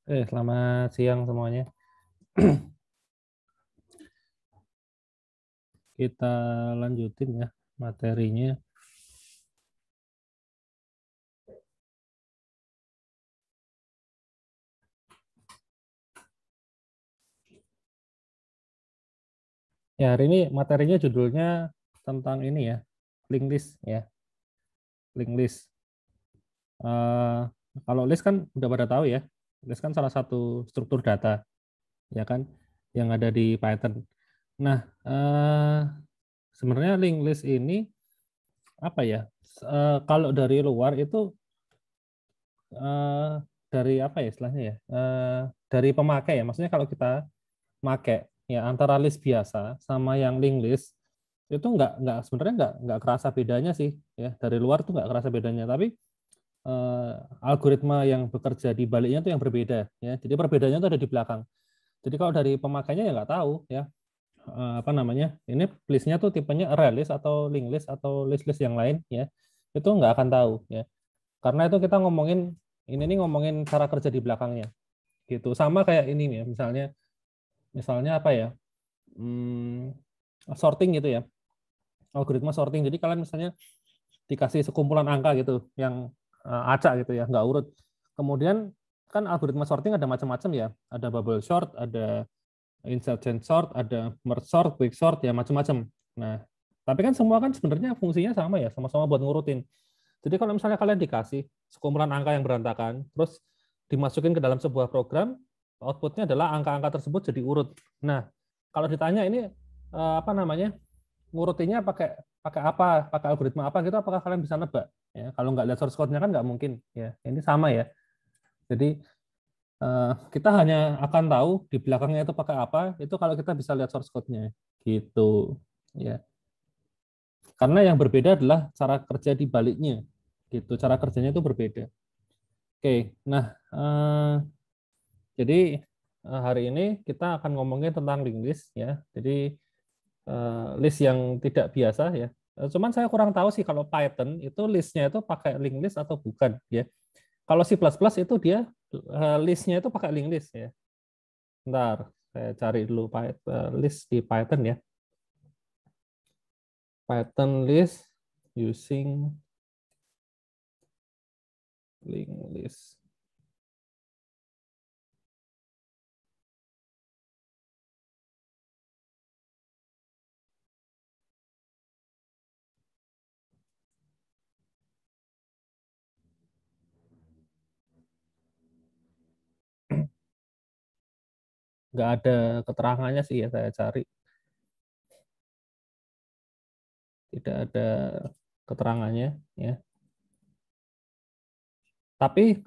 Selamat siang semuanya. Kita lanjutin ya materinya. Ya, hari ini materinya judulnya tentang ini ya, link list ya, link list. Eh, Kalau list kan udah pada tahu ya, list kan salah satu struktur data ya kan, yang ada di Python. Nah, sebenarnya link list ini apa ya? Kalau dari luar itu eh, dari apa ya istilahnya ya? Dari pemakai ya, maksudnya kalau kita make ya antara list biasa sama yang linked list itu nggak sebenarnya nggak kerasa bedanya sih ya, dari luar tuh nggak kerasa bedanya, tapi algoritma yang bekerja di baliknya tuh yang berbeda ya, jadi perbedaannya tuh ada di belakang. Jadi kalau dari pemakainya ya nggak tahu ya, apa namanya, ini listnya tuh tipenya array list atau linked list atau list-list yang lain ya, itu nggak akan tahu ya, karena itu kita ngomongin ini nih, ngomongin cara kerja di belakangnya gitu. Sama kayak ini ya, misalnya apa ya, hmm, sorting gitu ya, algoritma sorting. Jadi kalian misalnya dikasih sekumpulan angka gitu yang acak gitu ya, nggak urut. Kemudian kan algoritma sorting ada macam-macam ya, ada bubble sort, ada insertion sort, ada merge sort, quick sort, ya macam-macam. Nah, tapi kan semua kan sebenarnya fungsinya sama ya, sama-sama buat ngurutin. Jadi kalau misalnya kalian dikasih sekumpulan angka yang berantakan, terus dimasukin ke dalam sebuah program, outputnya adalah angka-angka tersebut jadi urut. Nah, kalau ditanya ini apa namanya, ngurutinnya pakai pakai apa, pakai algoritma apa gitu, apakah kalian bisa nebak? Ya, kalau nggak lihat source code-nya kan nggak mungkin. Ya, ini sama ya. Jadi kita hanya akan tahu di belakangnya itu pakai apa, itu kalau kita bisa lihat source code-nya. Gitu. Ya. Karena yang berbeda adalah cara kerja di baliknya. Gitu. Cara kerjanya itu berbeda. Oke. Nah, jadi hari ini kita akan ngomongin tentang linked list ya. Jadi list yang tidak biasa ya. Cuman saya kurang tahu sih kalau Python itu listnya itu pakai linked list atau bukan ya. Kalau C++ itu dia listnya itu pakai linked list ya. Bentar, saya cari dulu list di Python ya. Python list using linked list. Nggak ada keterangannya sih ya, saya cari. Tidak ada keterangannya ya. Tapi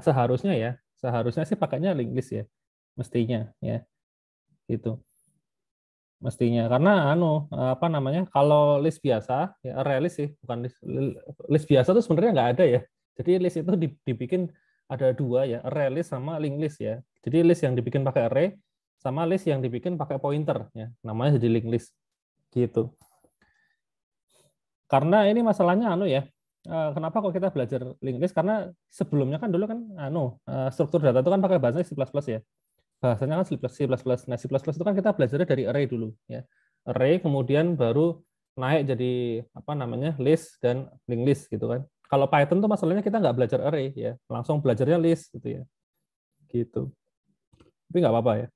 seharusnya sih pakainya linked list ya, mestinya ya, gitu. Mestinya karena apa namanya, kalau list biasa ya, array list sih bukan list biasa tuh sebenarnya nggak ada ya. Jadi list itu dibikin ada dua ya, array list sama linked list ya. Jadi list yang dibikin pakai array sama list yang dibikin pakai pointer ya, namanya jadi linked list gitu. Karena ini masalahnya ya, kenapa kok kita belajar linked list, karena sebelumnya kan dulu kan struktur data itu kan pakai bahasa C++ ya, bahasanya kan C++. Nah, C++ itu kan kita belajarnya dari array dulu ya. Array kemudian baru naik jadi apa namanya, list dan linked list gitu kan. Kalau Python tuh masalahnya kita nggak belajar array ya, langsung belajarnya list gitu ya. Gitu. Tapi nggak apa-apa ya.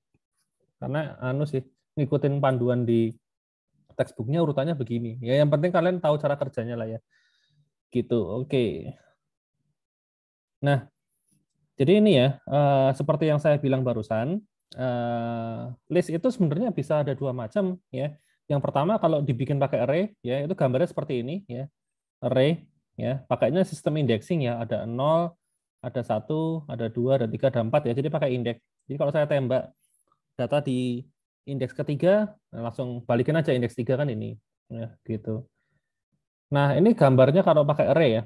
Karena sih ngikutin panduan di textbooknya urutannya begini. Ya yang penting kalian tahu cara kerjanya lah ya. Gitu. Oke. Nah, jadi ini ya, seperti yang saya bilang barusan, list itu sebenarnya bisa ada dua macam ya. Yang pertama kalau dibikin pakai array ya, itu gambarnya seperti ini ya. Array ya, pakainya sistem indexing ya, ada 0, ada 1, ada 2, ada 3, ada 4 ya. Jadi pakai indeks. Jadi kalau saya tembak data di indeks ketiga, langsung balikin aja indeks 3 kan ini. Ya, gitu. Nah, ini gambarnya kalau pakai array ya,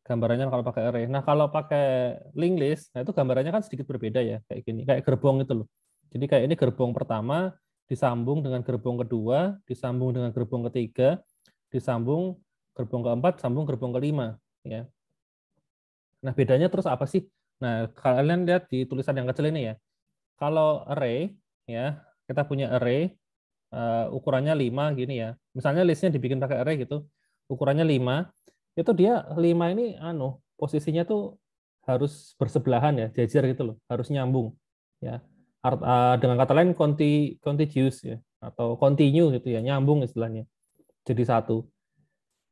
gambarannya kalau pakai array. Nah, kalau pakai linked list, nah itu gambarannya kan sedikit berbeda ya, kayak gini, kayak gerbong itu loh. Jadi kayak ini gerbong pertama disambung dengan gerbong kedua, disambung dengan gerbong ketiga, disambung gerbong keempat, sambung gerbong kelima, ya. Nah, bedanya terus apa sih? Nah, kalian lihat di tulisan yang kecil ini ya. Kalau array ya, kita punya array ukurannya 5 gini ya. Misalnya listnya dibikin pakai array gitu. Ukurannya 5, itu dia 5 ini posisinya tuh harus bersebelahan ya, jajar gitu loh, harus nyambung ya. Dengan kata lain contiguous ya atau continue gitu ya, nyambung istilahnya. Jadi satu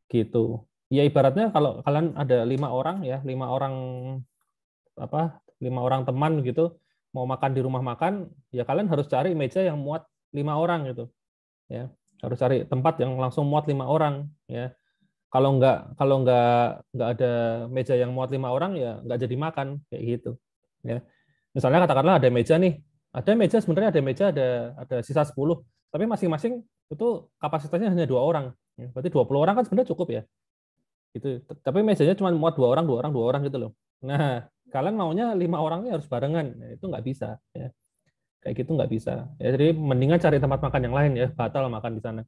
gitu. Ya ibaratnya kalau kalian ada 5 orang ya, 5 orang apa 5 orang teman gitu mau makan di rumah makan, ya kalian harus cari meja yang muat 5 orang gitu ya, harus cari tempat yang langsung muat 5 orang ya. Kalau nggak ada meja yang muat 5 orang ya nggak jadi makan kayak gitu ya. Misalnya katakanlah ada meja nih, ada meja sebenarnya ada sisa 10, tapi masing-masing itu kapasitasnya hanya 2 orang ya. Berarti 20 orang kan sebenarnya cukup ya gitu, tapi mejanya cuma muat 2 orang 2 orang 2 orang gitu loh. Nah, kalian maunya 5 orangnya harus barengan, nah, itu nggak bisa ya, kayak gitu nggak bisa ya. Jadi mendingan cari tempat makan yang lain ya, batal makan di sana.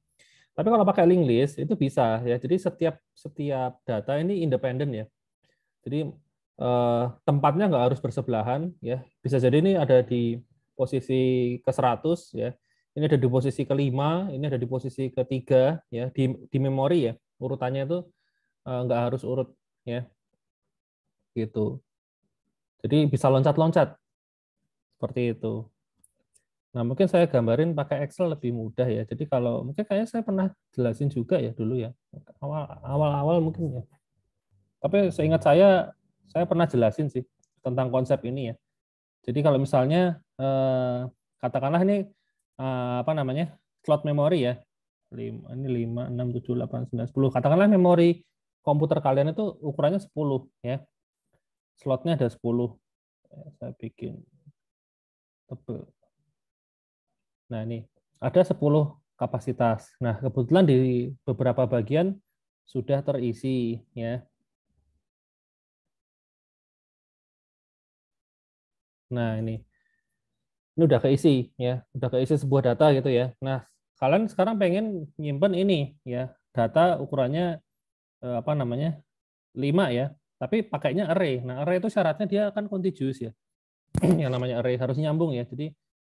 Tapi kalau pakai linked list itu bisa ya. Jadi setiap setiap data ini independen ya. Jadi tempatnya nggak harus bersebelahan ya. Bisa jadi ini ada di posisi ke 100 ya. Ini ada di posisi ke 5, ini ada di posisi ke 3 ya, di memori ya. Urutannya itu nggak harus urut ya. Gitu. Jadi bisa loncat-loncat seperti itu. Nah, mungkin saya gambarin pakai Excel lebih mudah ya. Jadi kalau mungkin kayaknya saya pernah jelasin juga ya dulu ya. Awal-awal mungkin ya. Tapi seingat saya pernah jelasin sih tentang konsep ini ya. Jadi kalau misalnya katakanlah ini apa namanya? Slot memori ya. 5, ini 5, 6, 7, 8, 9, 10. Katakanlah memori komputer kalian itu ukurannya 10 ya. Slotnya ada 10. Saya bikin tebel. Nah, ini ada 10 kapasitas. Nah, kebetulan di beberapa bagian sudah terisi ya. Nah, ini udah keisi ya, udah keisi sebuah data gitu ya. Nah, kalian sekarang pengen nyimpen ini ya, data ukurannya apa namanya? 5 ya, tapi pakainya array. Nah, array itu syaratnya dia akan contiguous ya. Yang namanya array harus nyambung ya. Jadi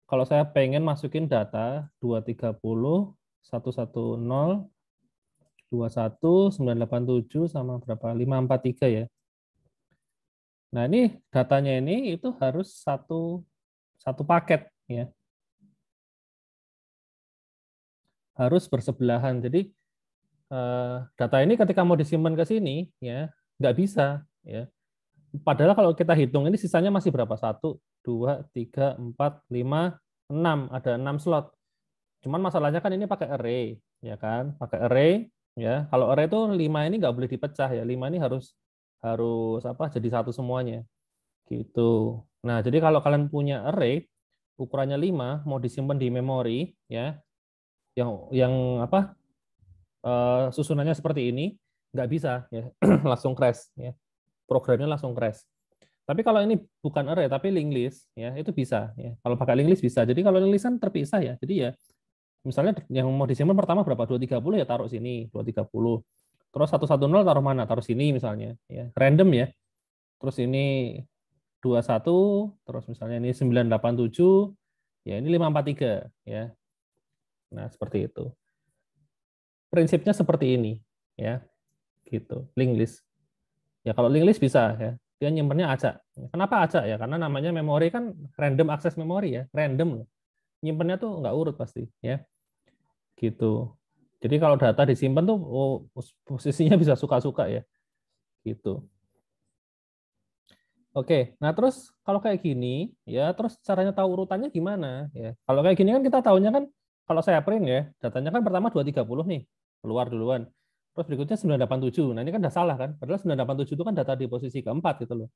kalau saya pengen masukin data 230 110 21 987 sama berapa 543 ya. Nah, ini datanya ini itu harus satu satu paket ya. Harus bersebelahan. Jadi data ini ketika mau disimpan ke sini ya nggak bisa ya. Padahal kalau kita hitung ini sisanya masih berapa? 1 2 3 4 5 6, ada 6 slot. Cuman masalahnya kan ini pakai array ya kan, pakai array ya. Kalau array itu 5 ini nggak boleh dipecah ya. 5 ini harus harus apa? Jadi satu semuanya gitu. Nah, jadi kalau kalian punya array ukurannya 5 mau disimpan di memori ya, yang apa? Susunannya seperti ini nggak bisa ya. Langsung crash ya, programnya langsung crash. Tapi kalau ini bukan array tapi linked list ya, itu bisa ya. Kalau pakai linked list bisa. Jadi kalau linked list kan terpisah ya, jadi ya misalnya yang mau disimpan pertama berapa, 230 ya taruh sini 230, terus 110 taruh mana, taruh sini misalnya ya, random ya. Terus ini 21, terus misalnya ini 987 ya, ini 543 ya. Nah seperti itu, prinsipnya seperti ini ya, gitu linked list. Ya kalau link list bisa ya, dia nyimpennya acak. Kenapa acak ya? Karena namanya memori kan random access memory ya, random loh. Nyimpennya tuh nggak urut pasti ya, gitu. Jadi kalau data disimpan tuh posisinya bisa suka-suka ya, gitu. Oke, nah terus kalau kayak gini ya, terus caranya tahu urutannya gimana ya? Kalau kayak gini kan kita tahunya kan kalau saya print ya, datanya kan pertama 230 nih, keluar duluan. Terus berikutnya 987. Nah, ini kan udah salah kan? Padahal 987 itu kan data di posisi keempat gitu loh.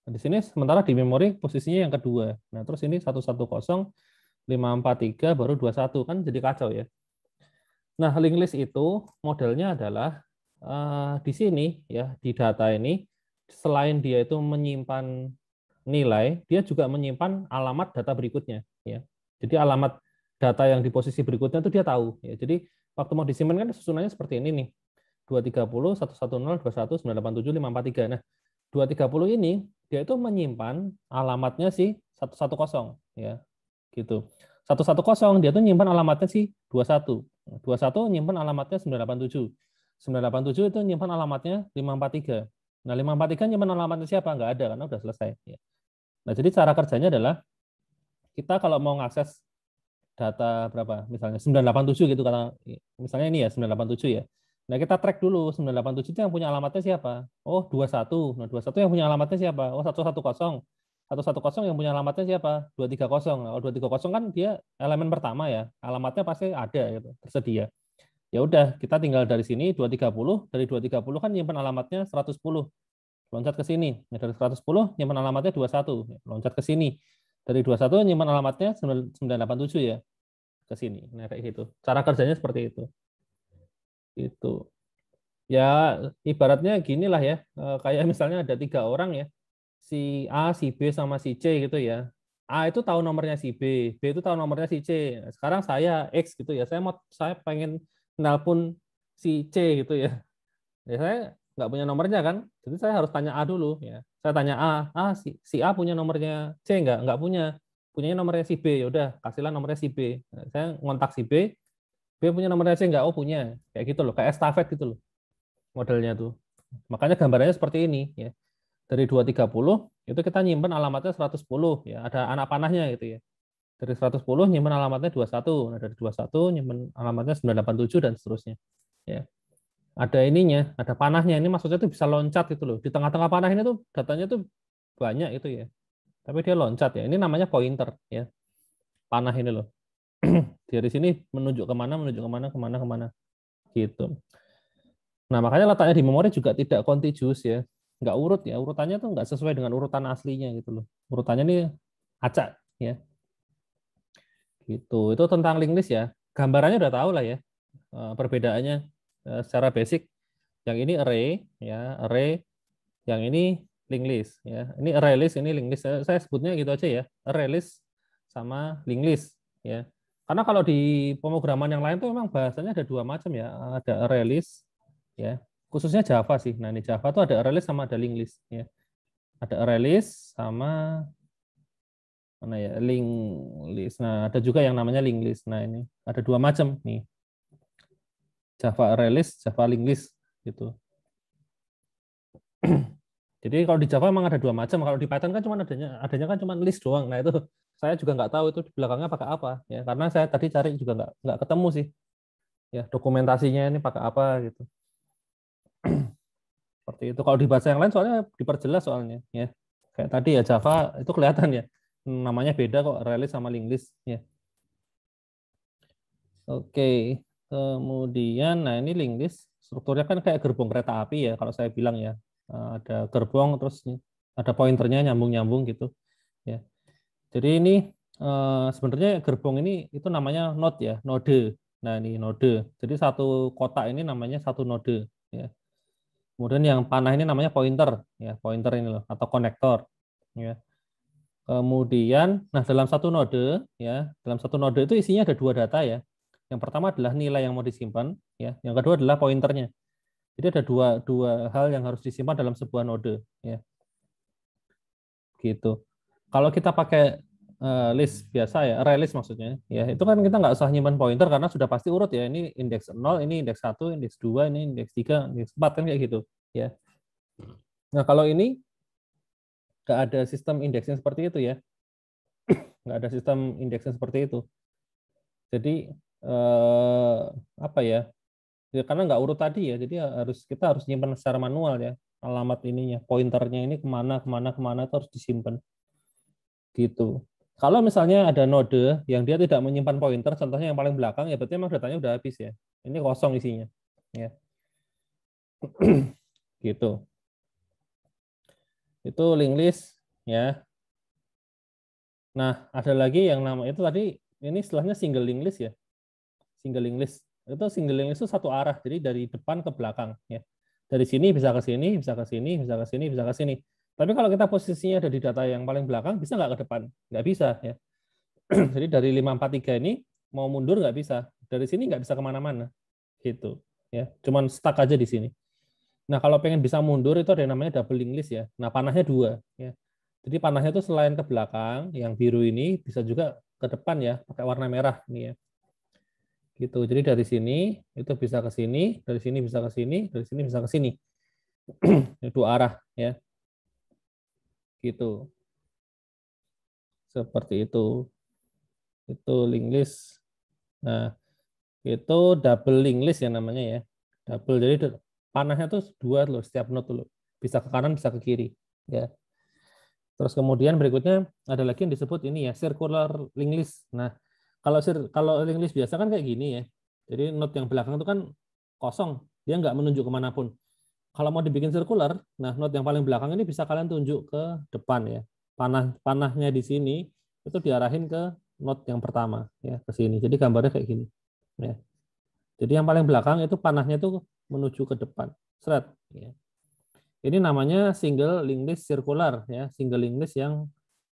Nah, di sini sementara di memori posisinya yang kedua. Nah, terus ini 110 543 baru 21 kan jadi kacau ya. Nah, linked list itu modelnya adalah di sini ya, di data ini selain dia itu menyimpan nilai, dia juga menyimpan alamat data berikutnya ya. Jadi alamat data yang di posisi berikutnya itu dia tahu ya. Jadi waktu mau disimpan kan susunannya seperti ini nih. 230 110 21 987 543. Nah, 230 ini dia itu menyimpan alamatnya si 110 ya. Gitu. 110 dia tuh nyimpan alamatnya si 21. 21 nyimpan alamatnya 987. 987 itu nyimpan alamatnya 543. Nah, 543 nyimpan alamatnya siapa? Nggak ada karena udah selesai ya. Nah, jadi cara kerjanya adalah kita kalau mau ngakses data berapa? Misalnya 987 gitu karena misalnya ini ya 987 ya. Nah, kita track dulu 987 itu yang punya alamatnya siapa? Oh, 21. Nah, 21 yang punya alamatnya siapa? Oh, 110. 110 yang punya alamatnya siapa? 230. Nah, kalau 230 kan dia elemen pertama ya. Alamatnya pasti ada gitu, tersedia. Ya udah, kita tinggal dari sini 230, dari 230 kan nyimpan alamatnya 110. Loncat ke sini. Ya, dari 110 nyimpan alamatnya 21. Loncat ke sini. Dari 21 nyimpan alamatnya 987 ya ke sini. Nah, kayak gitu. Cara kerjanya seperti itu. Itu. Ya, ibaratnya gini lah ya. Kayak misalnya ada 3 orang ya. Si A, si B, sama si C gitu ya. A itu tahu nomornya si B itu tahu nomornya si C. Sekarang saya X gitu ya. Saya pengen nelpon si C gitu ya. Ya saya nggak punya nomornya kan. Jadi saya harus tanya A dulu ya. Saya tanya si A punya nomornya C nggak punya. Punyanya nomornya si B. Ya udah, kasihlah nomornya si B. Nah, saya ngontak si B punya nomornya C nggak? Oh punya. Kayak gitu loh, kayak estafet gitu loh modelnya tuh. Makanya gambarannya seperti ini ya. Dari 230 itu kita nyimpen alamatnya 110 ya, ada anak panahnya gitu ya. Dari 110 nyimpen alamatnya 21. Nah, dari 21 nyimpen alamatnya 987 dan seterusnya. Ya. Ada ininya, ada panahnya. Ini maksudnya tuh bisa loncat gitu loh. Di tengah-tengah panah ini tuh datanya tuh banyak itu ya. Tapi dia loncat ya. Ini namanya pointer ya. Panah ini loh. Dari sini menunjuk kemana, kemana, kemana. Gitu. Nah, makanya letaknya di memori juga tidak contiguous ya. Nggak urut ya. Urutannya tuh nggak sesuai dengan urutan aslinya gitu loh. Urutannya ini acak ya. Gitu. Itu tentang linked list ya. Gambarannya udah tahu lah ya. Perbedaannya secara basic. Yang ini array ya, array. Yang ini linked list ya. Ini array list, ini linked list. Saya sebutnya gitu aja ya. Array list sama linked list ya. Karena kalau di pemrograman yang lain tuh memang bahasanya ada 2 macam ya. Ada array list ya, khususnya Java sih. Nah, ini Java tuh ada array list sama ada linked list ya. Ada array list sama mana ya, linked list. Nah, ada juga yang namanya linked list. Nah, ini ada 2 macam nih. Java array list, Java linked list gitu. Jadi kalau di Java memang ada 2 macam. Kalau di Python kan cuma adanya kan cuma list doang. Nah, itu saya juga nggak tahu itu di belakangnya pakai apa ya. Karena saya tadi cari juga nggak ketemu sih. Ya, dokumentasinya ini pakai apa gitu. Seperti itu. Kalau di bahasa yang lain soalnya diperjelas soalnya ya. Kayak tadi ya Java itu kelihatan ya. Namanya beda kok, release sama linked list ya. Oke. Kemudian nah ini linked list strukturnya kan kayak gerbong kereta api ya kalau saya bilang ya. Ada gerbong terus ada pointernya nyambung-nyambung gitu ya. Jadi ini sebenarnya gerbong ini itu namanya node ya, node. Nah, ini node. Jadi satu kotak ini namanya satu node ya. Kemudian yang panah ini namanya pointer, ya pointer ini loh atau konektor. Ya. Kemudian, nah dalam satu node itu isinya ada 2 data ya. Yang pertama adalah nilai yang mau disimpan, ya. Yang kedua adalah pointernya. Jadi ada dua hal yang harus disimpan dalam sebuah node, ya. Gitu. Kalau kita pakai list biasa ya, array list maksudnya, ya itu kan kita nggak usah nyimpan pointer karena sudah pasti urut ya. Ini indeks 0, ini indeks 1, indeks 2, ini indeks 3, indeks 4 kan kayak gitu, ya. Nah, kalau ini nggak ada sistem indeksnya seperti itu ya, nggak ada sistem indeksnya seperti itu. Jadi apa ya? Ya karena nggak urut tadi ya, jadi kita harus nyimpan secara manual ya alamat ininya, pointernya ini kemana itu harus disimpan gitu. Kalau misalnya ada node yang dia tidak menyimpan pointer, contohnya yang paling belakang ya berarti memang datanya udah habis ya. Ini kosong isinya, ya. Gitu. Itu linked list ya. Nah, ada lagi yang nama itu tadi ini istilahnya single linked list ya. Single linked list. Itu single linked list itu satu arah, jadi dari depan ke belakang ya. Dari sini bisa ke sini, bisa ke sini, bisa ke sini, bisa ke sini. Tapi kalau kita posisinya ada di data yang paling belakang, bisa nggak ke depan? Nggak bisa ya. Jadi dari 543 ini mau mundur nggak bisa. Dari sini nggak bisa kemana-mana. Gitu ya. Cuman stuck aja di sini. Nah, kalau pengen bisa mundur itu ada yang namanya double linked list ya. Nah, panahnya dua ya. Jadi panahnya itu selain ke belakang, yang biru ini bisa juga ke depan ya, pakai warna merah nih ya. Gitu. Jadi dari sini itu bisa ke sini, dari sini bisa ke sini, dari sini bisa ke sini. Dua arah ya. Gitu. Seperti itu. Itu link list. Nah, itu double link list ya namanya ya. Double. Jadi panahnya tuh dua loh setiap node loh. Bisa ke kanan, bisa ke kiri. Ya. Terus kemudian berikutnya ada lagi yang disebut ini ya, circular link list. Nah, kalau link list biasa kan kayak gini ya. Jadi node yang belakang itu kan kosong, dia nggak menunjuk kemanapun. Kalau mau dibikin circular, nah node yang paling belakang ini bisa kalian tunjuk ke depan ya. Panahnya di sini itu diarahin ke node yang pertama ya, ke sini. Jadi gambarnya kayak gini. Ya. Jadi yang paling belakang itu panahnya itu menuju ke depan. Seret. Ya. Ini namanya single link list circular ya, single link list yang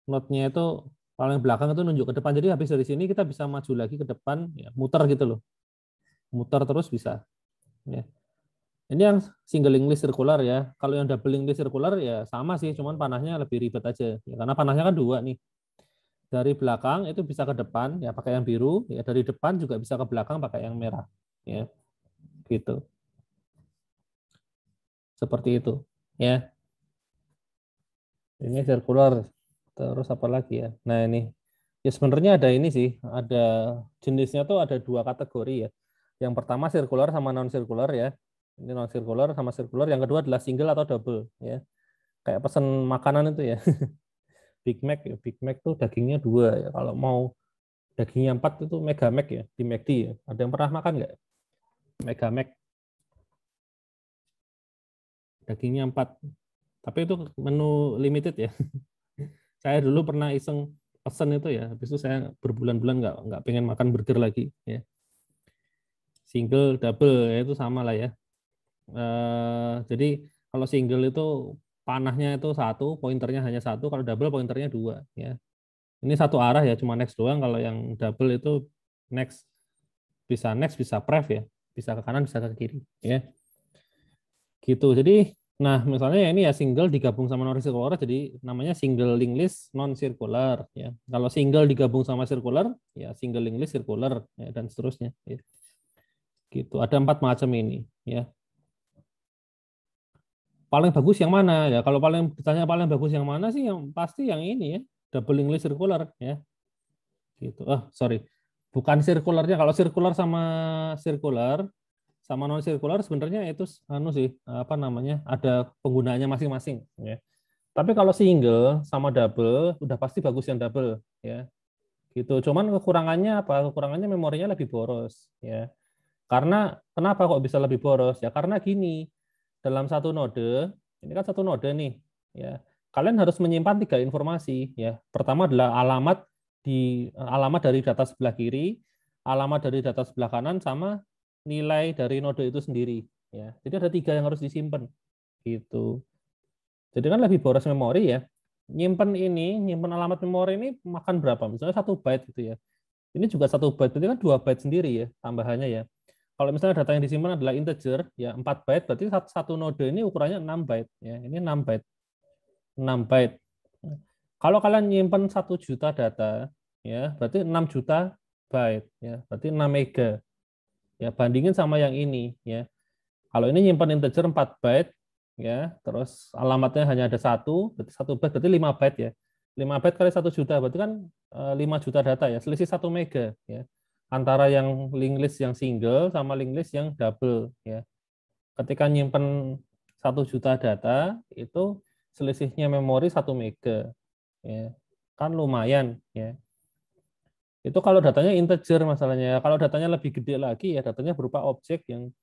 node-nya itu paling belakang itu nunjuk ke depan. Jadi habis dari sini kita bisa maju lagi ke depan, ya, muter gitu loh. Muter terus bisa. Ya. Ini yang single link list circular ya. Kalau yang double link list circular ya sama sih, cuman panahnya lebih ribet aja. Ya, karena panahnya kan dua nih. Dari belakang itu bisa ke depan ya pakai yang biru, ya dari depan juga bisa ke belakang pakai yang merah. Ya, gitu. Seperti itu. Ya. Ini circular. Terus apa lagi ya? Nah, ini ya sebenarnya ada ini sih, ada jenisnya tuh ada dua kategori ya. Yang pertama circular sama non circular ya. Ini non circular sama circular. Yang kedua adalah single atau double ya. Kayak pesan makanan itu ya. Big Mac ya. Big Mac tuh dagingnya dua ya. Kalau mau dagingnya empat itu Mega Mac ya di McD ya. Ada yang pernah makan nggak? Mega Mac dagingnya empat. Tapi itu menu limited ya. Saya dulu pernah iseng pesen itu ya. Habis itu saya berbulan-bulan nggak pengen makan burger lagi ya. Single, double ya itu sama lah ya. Jadi kalau single itu panahnya itu satu, pointernya hanya satu. Kalau double pointernya dua. Ya, ini satu arah ya, cuma next doang. Kalau yang double itu next, bisa pref ya, bisa ke kanan, bisa ke kiri. Ya, gitu. Jadi, nah misalnya ini ya single digabung sama non circular, jadi namanya single link list non circular. Ya, kalau single digabung sama circular, ya single link list circular ya, dan seterusnya. Ya. Gitu. Ada 4 macam ini. Ya. Paling bagus yang mana ya? Kalau ditanya paling bagus yang mana sih? Yang pasti yang ini ya, double English circular ya. Gitu. Sorry. Bukan sirkularnya. Kalau sirkular sama non sirkular sebenarnya itu anu sih, apa namanya? Ada penggunaannya masing-masing ya. Tapi kalau single sama double udah pasti bagus yang double ya. Gitu. Cuman kekurangannya apa? Kekurangannya memorinya lebih boros ya. Karena kenapa kok bisa lebih boros? Ya karena gini, dalam satu node, ini kan satu node nih, ya. Kalian harus menyimpan 3 informasi, ya. Pertama adalah alamat dari data sebelah kiri, alamat dari data sebelah kanan, sama nilai dari node itu sendiri, ya. Jadi ada 3 yang harus disimpan, gitu. Jadi kan lebih boros memori ya. Nyimpen alamat memori ini makan berapa? Misalnya 1 byte gitu ya. Ini juga 1 byte, berarti kan 2 byte sendiri ya tambahannya ya. Kalau misalnya data yang disimpan adalah integer, ya 4 byte, berarti satu node ini ukurannya 6 byte. Ya, ini 6 byte. 6 byte. Kalau kalian nyimpan 1 juta data, ya berarti 6 juta byte. Ya, berarti 6 mega. Ya, bandingin sama yang ini. Ya. Kalau ini nyimpan integer 4 byte, ya, terus alamatnya hanya ada satu, berarti 1 byte, berarti 5 byte ya. 5 byte kali 1 juta, berarti kan 5 juta data ya, selisih 1 mega. Ya antara yang link list yang single sama link list yang double ya. Ketika nyimpen 1 juta data itu selisihnya memori 1 mega ya. Kan lumayan ya. Itu kalau datanya integer masalahnya. Kalau datanya lebih gede lagi ya datanya berupa objek yang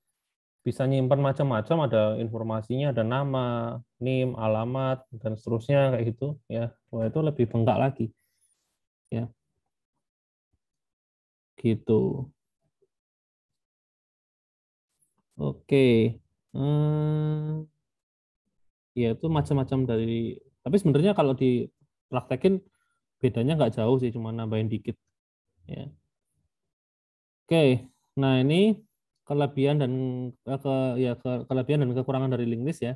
bisa nyimpan macam-macam, ada informasinya, ada nama, NIM, alamat dan seterusnya kayak gitu ya. Wah, itu lebih bengkak lagi ya. Gitu. Oke. Hmm. Ya itu macam-macam dari, tapi sebenarnya kalau dipraktekin bedanya nggak jauh sih, cuma nambahin dikit ya. Oke, nah ini kelebihan dan kelebihan dan kekurangan dari linked list ya.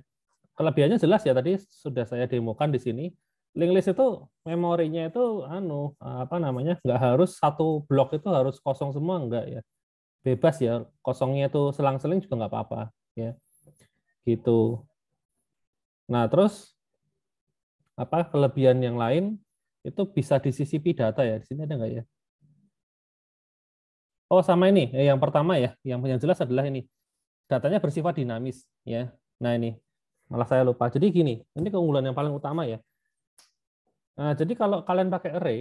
Kelebihannya jelas ya, tadi sudah saya demokan di sini. Linked list itu memorinya itu nggak harus satu blok itu harus kosong semua, enggak ya. Bebas ya, kosongnya itu selang-seling juga nggak apa-apa ya. Gitu. Nah, terus kelebihan yang lain itu bisa disisipi data ya. Di sini ada nggak ya? Oh, sama ini. Yang pertama ya, yang jelas adalah ini. Datanya bersifat dinamis ya. Nah, ini malah saya lupa. Jadi gini, ini keunggulan yang paling utama ya. Nah, jadi kalau kalian pakai array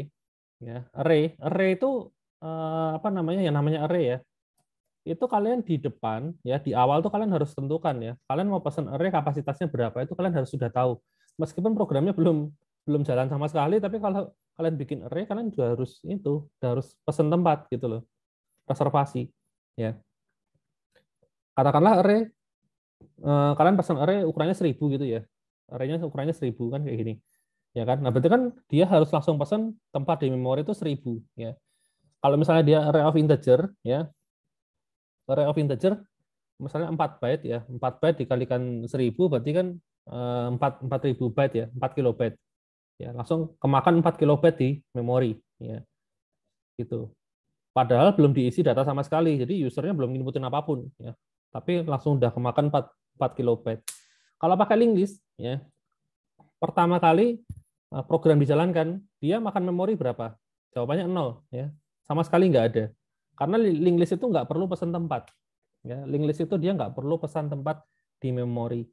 ya, array itu yang namanya array ya. Itu kalian di depan ya, di awal tuh kalian harus tentukan ya. Kalian mau pesan array kapasitasnya berapa, itu kalian harus sudah tahu. Meskipun programnya belum belum jalan sama sekali, tapi kalau kalian bikin array, kalian juga harus pesan tempat gitu loh. Reservasi ya. Katakanlah array kalian pesan array ukurannya 1000 gitu ya. Arraynya ukurannya 1000 kan kayak gini. Ya kan? Nah, berarti kan dia harus langsung pesan tempat di memori itu 1000 ya. Kalau misalnya dia array of integer ya. Array of integer misalnya 4 byte ya. 4 byte dikalikan 1000 berarti kan 4000 byte ya, 4 kilobyte. Ya, langsung kemakan 4 kilobyte di memori ya. Gitu. Padahal belum diisi data sama sekali. Jadi usernya belum inputin apapun ya. Tapi langsung udah kemakan 4 kilobyte. Kalau pakai linked list ya, pertama kali program dijalankan, dia makan memori berapa? Jawabannya 0 ya. Sama sekali nggak ada. Karena linked list itu nggak perlu pesan tempat. Ya, linked list itu dia nggak perlu pesan tempat di memori.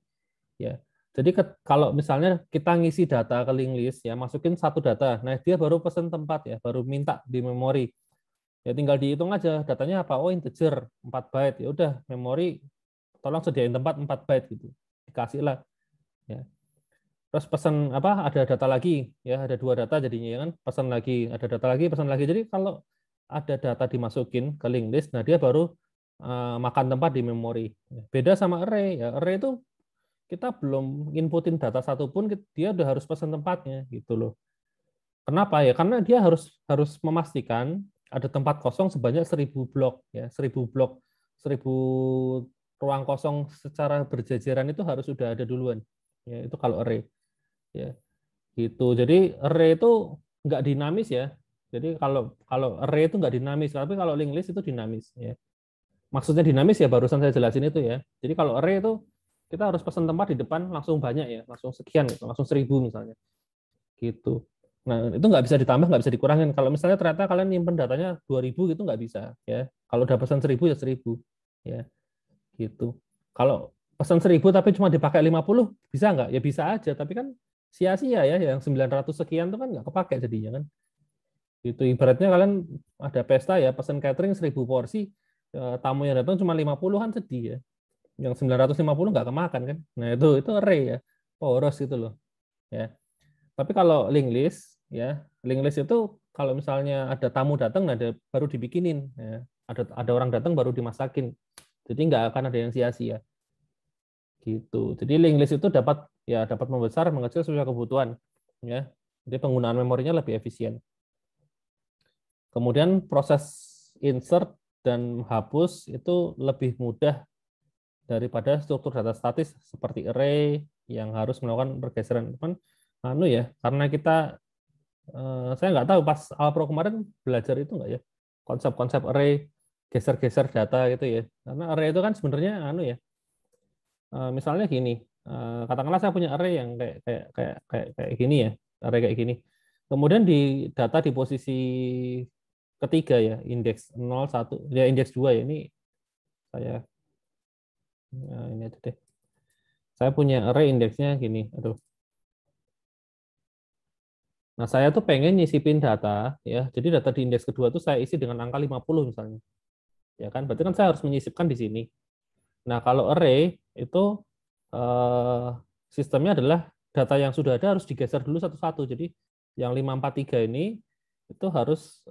Ya. Jadi kalau misalnya kita ngisi data ke linked list ya, masukin satu data. Nah, dia baru pesan tempat ya, baru minta di memori. Ya tinggal dihitung aja datanya apa. Oh, integer 4 byte. Ya udah, memori tolong sediain tempat 4 byte gitu. Dikasih lah. Ya. Terus pesan ada data lagi ya, ada 2 data jadinya ya kan, pesan lagi, ada data lagi, pesan lagi. Jadi kalau ada data dimasukin ke linked list, nah dia baru makan tempat di memori. Beda sama array ya. Array itu kita belum inputin data satupun, dia udah harus pesan tempatnya gitu loh. Kenapa ya? Karena dia harus memastikan ada tempat kosong sebanyak 1000 blok ya, 1000 blok, 1000 ruang kosong secara berjajaran itu harus sudah ada duluan. Ya, itu kalau array. Ya, gitu. Jadi array itu nggak dinamis ya. Jadi kalau kalau array itu nggak dinamis, tapi kalau linked list itu dinamis ya. Maksudnya dinamis ya barusan saya jelasin itu ya. Jadi kalau array itu kita harus pesan tempat di depan langsung banyak ya, langsung sekian gitu, langsung 1000 misalnya. Gitu. Nah, itu nggak bisa ditambah, nggak bisa dikurangin. Kalau misalnya ternyata kalian nyimpen datanya 2000 gitu nggak bisa ya. Kalau udah pesan 1000 ya 1000 ya. Gitu. Kalau pesan 1000 tapi cuma dipakai 50 bisa nggak? Ya bisa aja, tapi kan sia-sia ya, yang 900 sekian itu kan nggak kepake jadinya kan. Itu ibaratnya kalian ada pesta ya, pesan catering 1000 porsi, tamu yang datang cuma 50 kan sedih ya. Yang 950 nggak kemakan kan. Nah, itu array ya. Poros gitu loh. Ya. Tapi kalau linked list ya, linked list itu kalau misalnya ada tamu datang ada baru dibikinin ya. Ada orang datang baru dimasakin. Jadi nggak akan ada yang sia-sia. Gitu. Jadi linked list itu dapat membesar, mengecil sesuai kebutuhan ya. Jadi penggunaan memorinya lebih efisien. Kemudian proses insert dan hapus itu lebih mudah daripada struktur data statis seperti array yang harus melakukan pergeseran. Karena kita saya nggak tahu pas awal pro kemarin belajar itu nggak ya konsep-konsep array geser-geser data gitu ya. Karena array itu kan sebenarnya misalnya gini, katakanlah saya punya array yang kayak gini ya, array kayak gini. Kemudian di data di posisi ketiga ya, indeks 0, 1, ya indeks 2 ya, ini saya ini aja deh. Saya punya array indeksnya gini, aduh. Nah, saya tuh pengen nyisipin data ya. Jadi data di indeks kedua tuh saya isi dengan angka 50 misalnya. Ya kan? Berarti kan saya harus menyisipkan di sini. Nah, kalau array itu sistemnya adalah data yang sudah ada harus digeser dulu satu-satu. Jadi yang 543 ini itu harus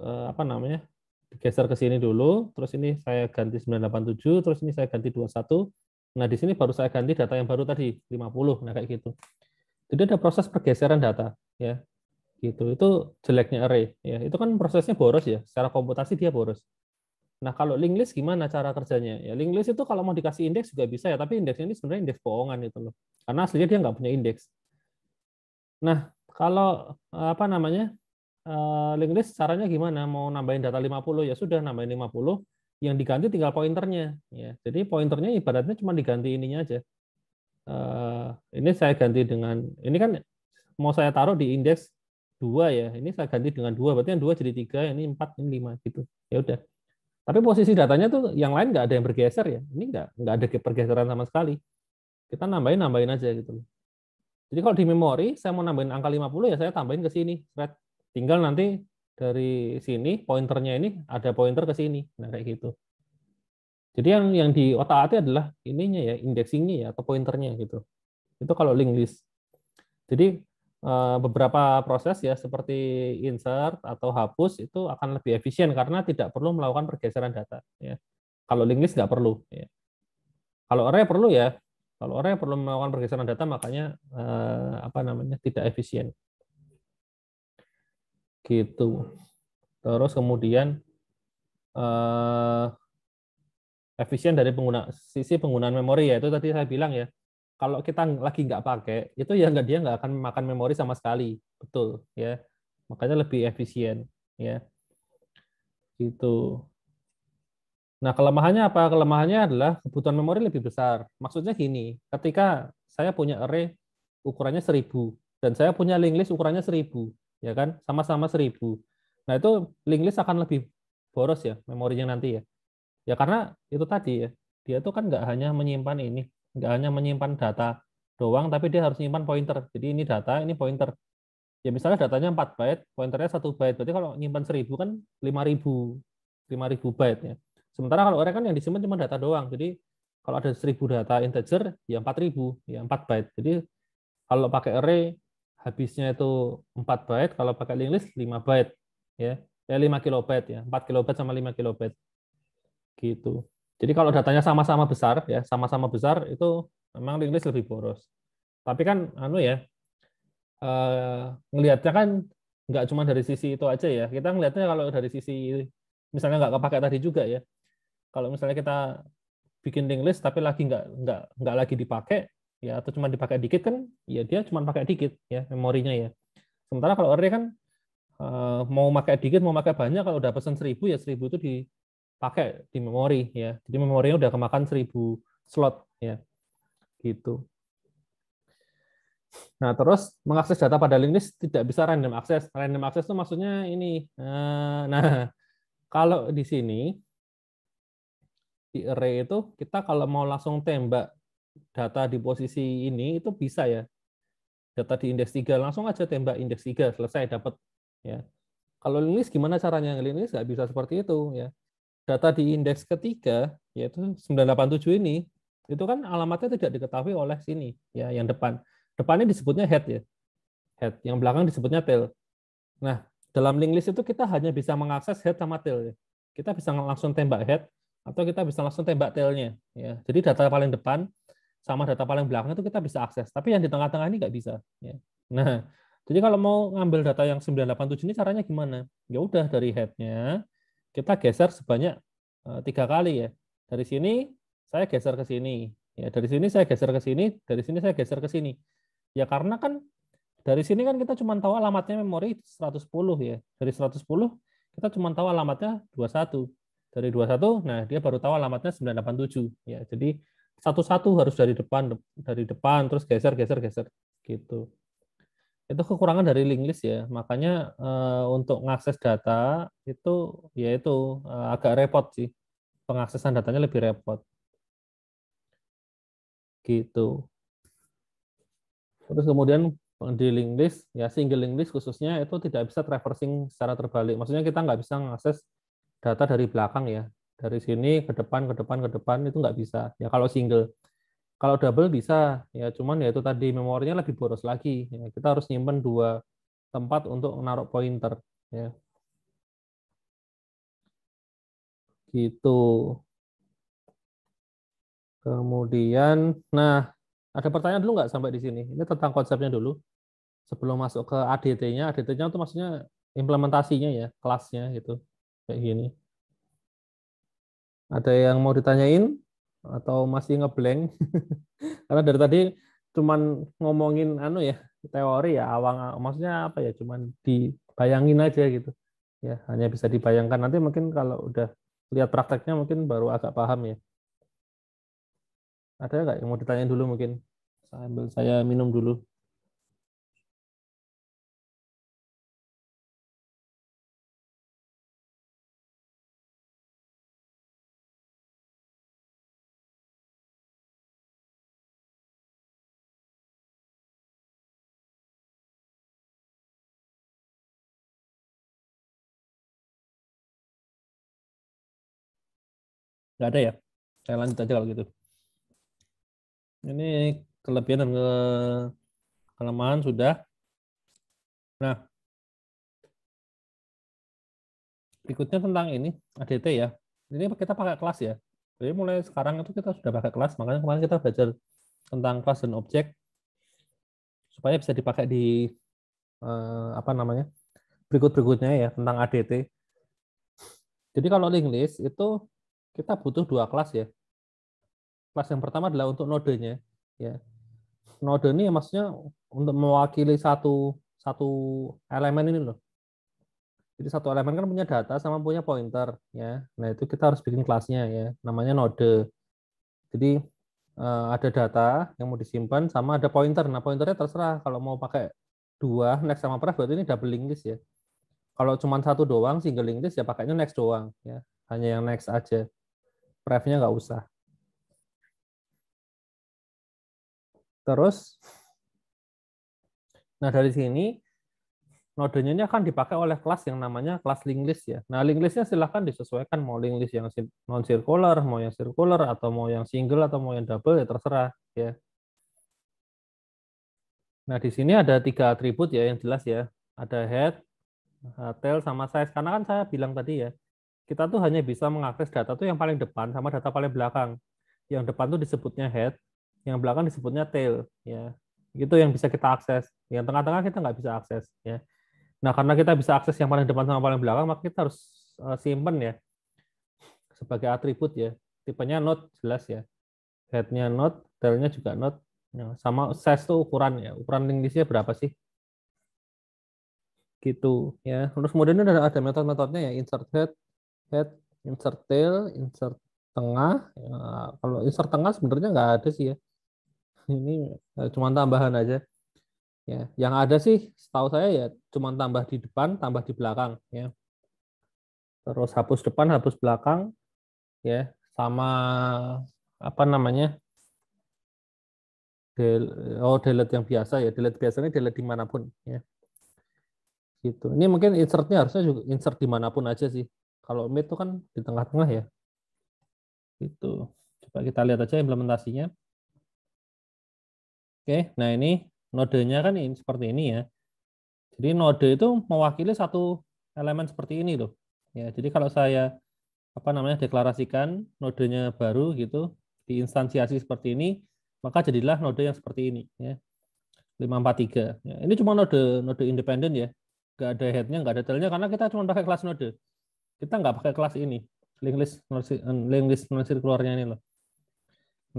digeser ke sini dulu, terus ini saya ganti 987, terus ini saya ganti 21. Nah, di sini baru saya ganti data yang baru tadi 50. Nah, kayak gitu. Jadi ada proses pergeseran data ya. Gitu. Itu jeleknya array ya. Itu kan prosesnya boros ya. Secara komputasi dia boros. Nah, kalau link list gimana cara kerjanya? Ya, link list itu kalau mau dikasih indeks juga bisa ya, tapi indeksnya ini sebenarnya indeks bohongan itu loh. Karena aslinya dia nggak punya indeks. Nah, kalau apa namanya? Link list caranya gimana? Mau nambahin data 50 ya sudah nambahin 50, yang diganti tinggal pointernya ya. Jadi pointernya ibaratnya cuma diganti ininya aja. Ini saya ganti dengan ini kan mau saya taruh di indeks 2 ya. Ini saya ganti dengan 2, berarti yang 2 jadi 3, ini 4, ini 5 gitu. Ya udah. Tapi posisi datanya tuh yang lain nggak ada yang bergeser ya. Ini nggak ada pergeseran sama sekali. Kita nambahin aja gitu. Jadi kalau di memori saya mau nambahin angka 50 ya saya tambahin ke sini. Tinggal nanti dari sini pointernya ini ada pointer ke sini. Nah kayak gitu. Jadi yang di otak-atik adalah ininya ya, indexingnya ya atau pointernya gitu. Itu kalau link list. Jadi beberapa proses ya seperti insert atau hapus itu akan lebih efisien karena tidak perlu melakukan pergeseran data. Ya. Kalau link list nggak perlu. Ya. Kalau array perlu ya. Kalau array perlu melakukan pergeseran data makanya apa namanya tidak efisien. Gitu. Terus kemudian efisien dari sisi penggunaan memori ya itu tadi saya bilang ya. Kalau kita lagi nggak pakai itu ya dia nggak akan makan memori sama sekali, betul ya. Makanya lebih efisien ya. Gitu. Nah, kelemahannya apa? Kelemahannya adalah kebutuhan memori lebih besar. Maksudnya gini, ketika saya punya array ukurannya 1000 dan saya punya link list ukurannya 1000, ya kan? Sama-sama 1000. Nah, itu link list akan lebih boros ya memorinya nanti ya. Ya karena itu tadi ya, dia tuh kan nggak hanya menyimpan ini, nggak hanya menyimpan data doang, tapi dia harus menyimpan pointer. Jadi ini data, ini pointer. Ya misalnya datanya 4 byte, pointernya 1 byte. Berarti kalau nyimpan 1000 kan 5000 byte ya. Sementara kalau orang kan yang disimpan cuma data doang. Jadi kalau ada 1000 data integer, ya 4000, ya 4 byte. Jadi kalau pakai array habisnya itu 4 byte, kalau pakai link list 5 byte ya. 5 kilobyte ya, 4 kilobyte sama 5 kilobyte gitu. Jadi kalau datanya sama-sama besar ya, sama-sama besar itu memang link list lebih boros. Tapi kan anu ya, ngelihatnya kan nggak cuma dari sisi itu aja ya. Kita ngelihatnya kalau dari sisi misalnya nggak kepake tadi juga ya. Kalau misalnya kita bikin link list tapi lagi nggak lagi dipakai ya atau cuma dipakai dikit kan ya dia cuma pakai dikit ya memorinya ya. Sementara kalau array kan mau pakai dikit mau pakai banyak kalau udah pesan 1000 ya 1000 itu dipakai di memori ya. Jadi memorinya udah kemakan 1000 slot ya. Gitu. Nah, terus mengakses data pada link list tidak bisa random access. Random access itu maksudnya ini. Nah, kalau di sini di array itu kita kalau mau langsung tembak data di posisi ini itu bisa ya. Data di indeks 3 langsung aja tembak indeks 3 selesai dapat ya. Kalau link list gimana caranya? Link list nggak bisa seperti itu ya. Data di indeks ketiga yaitu 987 ini itu kan alamatnya tidak diketahui oleh sini ya yang depan. Depannya disebutnya head ya. Head, yang belakang disebutnya tail. Nah, dalam link list itu kita hanya bisa mengakses head sama tail. Ya. Kita bisa langsung tembak head atau kita bisa langsung tembak tailnya. Ya. Jadi data paling depan sama data paling belakang itu kita bisa akses. Tapi yang di tengah-tengah ini nggak bisa. Ya. Nah, jadi kalau mau ngambil data yang 987 ini caranya gimana? Ya udah dari head-nya kita geser sebanyak 3 kali ya. Dari sini saya geser ke sini. Ya, dari sini saya geser ke sini, dari sini saya geser ke sini. Ya karena kan dari sini kan kita cuma tahu alamatnya memori 110 ya. Dari 110 kita cuma tahu alamatnya 21. Dari 21, nah dia baru tahu alamatnya 987 ya. Jadi satu-satu harus dari depan terus geser geser geser gitu. Itu kekurangan dari link list ya. Makanya untuk mengakses data itu yaitu agak repot sih. Pengaksesan datanya lebih repot. Gitu. Terus kemudian di link list, ya single link list khususnya itu tidak bisa traversing secara terbalik. Maksudnya kita nggak bisa mengakses data dari belakang ya. Dari sini ke depan, ke depan, ke depan itu nggak bisa. Ya kalau single. Kalau double bisa, ya cuman ya itu tadi memorinya lebih boros lagi. Ya, kita harus nyimpen 2 tempat untuk menaruh pointer. Ya, gitu. Kemudian, nah ada pertanyaan dulu nggak sampai di sini? Ini tentang konsepnya dulu. Sebelum masuk ke ADT-nya, ADT-nya itu maksudnya implementasinya ya, kelasnya gitu. Kayak gini. Ada yang mau ditanyain atau masih ngeblank? Karena dari tadi cuman ngomongin anu ya, teori ya, awang maksudnya apa ya, cuman dibayangin aja gitu. Ya, hanya bisa dibayangkan. Nanti mungkin kalau udah lihat prakteknya mungkin baru agak paham ya. Ada nggak yang mau ditanyain dulu mungkin? Sambil saya minum dulu. Nggak ada ya? Saya lanjut aja kalau gitu. Ini kelebihan dan kelemahan sudah. Nah, berikutnya tentang ini, ADT ya. Ini kita pakai kelas ya. Jadi mulai sekarang itu kita sudah pakai kelas, makanya kemarin kita belajar tentang kelas dan objek supaya bisa dipakai di apa namanya berikut-berikutnya ya tentang ADT. Jadi kalau link list itu kita butuh dua kelas ya. Kelas yang pertama adalah untuk nodenya. Ya, node ini ya maksudnya untuk mewakili satu satu elemen ini loh. Jadi satu elemen kan punya data sama punya pointer ya. Nah itu kita harus bikin kelasnya ya. Namanya node. Jadi ada data yang mau disimpan sama ada pointer. Nah pointernya terserah kalau mau pakai dua next sama pref berarti ini double linked list ya. Kalau cuma satu doang single linked list ya pakainya next doang ya. Hanya yang next aja. Prefnya nggak usah. Terus, nah dari sini nodenya ini akan dipakai oleh kelas yang namanya kelas linked list ya. Nah linked listnya silahkan disesuaikan mau linked list yang non circular, mau yang circular atau mau yang single atau mau yang double ya terserah ya. Nah di sini ada tiga atribut ya yang jelas ya. Ada head, tail sama size. Karena kan saya bilang tadi ya, kita tuh hanya bisa mengakses data tuh yang paling depan sama data paling belakang. Yang depan tuh disebutnya head, yang belakang disebutnya tail ya. Itu yang bisa kita akses. Yang tengah-tengah kita nggak bisa akses ya. Nah, karena kita bisa akses yang paling depan sama paling belakang, maka kita harus simpen ya sebagai atribut ya. Tipenya node jelas ya. Head-nya node, tail-nya juga node. Ya, sama size tuh ukuran ya. Ukuran link list-nya berapa sih? Gitu ya. Terus kemudian ada metode-metodenya ya, insert head, head, insert tail, insert tengah. Ya, kalau insert tengah sebenarnya nggak ada sih ya. Ini cuma tambahan aja. Ya, yang ada sih setahu saya ya cuma tambah di depan, tambah di belakang ya. Terus hapus depan, hapus belakang ya, sama apa namanya? Oh, delete yang biasa ya. Delete biasanya delete dimanapun ya. Gitu. Ini mungkin insertnya harusnya juga insert dimanapun aja sih. Kalau mid itu kan di tengah-tengah ya. Gitu. Coba kita lihat aja implementasinya. Oke, nah ini nodenya kan ini seperti ini ya. Jadi node itu mewakili satu elemen seperti ini loh. Ya, jadi kalau saya apa namanya deklarasikan nodenya baru gitu diinstansiasi seperti ini, maka jadilah node yang seperti ini ya. 543. Ya, ini cuma node node independen ya. Nggak ada headnya, nggak ada tailnya karena kita cuma pakai kelas node. Kita nggak pakai kelas ini. Link list non circularnya ini loh.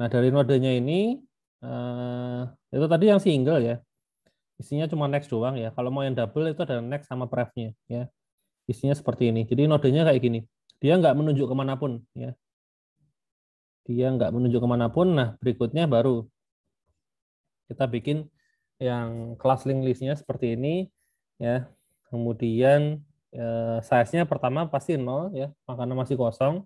Nah, dari nodenya ini itu tadi yang single ya. Isinya cuma next doang ya. Kalau mau yang double itu ada next sama prefnya ya. Isinya seperti ini. Jadi nodenya kayak gini. Dia nggak menunjuk kemanapun ya. Dia nggak menunjuk kemanapun. Nah, berikutnya baru kita bikin yang kelas link listnya seperti ini ya. Kemudian size-nya pertama pasti 0 ya, karena masih kosong.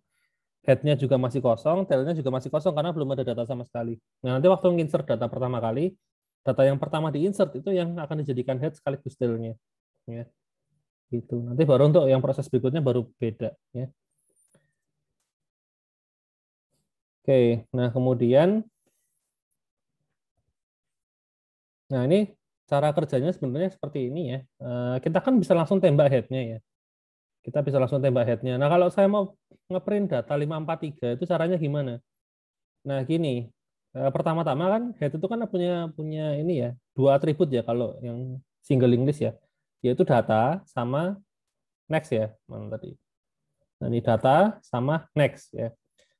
Head-nya juga masih kosong, tail-nya juga masih kosong karena belum ada data sama sekali. Nah, nanti waktu insert data pertama kali, data yang pertama di-insert itu yang akan dijadikan head sekaligus tail-nya. Ya, gitu. Nanti baru untuk yang proses berikutnya baru beda. Ya. Oke, nah kemudian, nah ini cara kerjanya sebenarnya seperti ini ya. Kita kan bisa langsung tembak head-nya ya. Kita bisa langsung tembak head-nya. Nah, kalau saya mau ngeprint data 543 itu caranya gimana? Nah, gini. Pertama-tama kan head itu kan punya punya ini ya, dua atribut ya kalau yang single link list ya, yaitu data sama next ya, mana tadi. Nah, ini data sama next ya.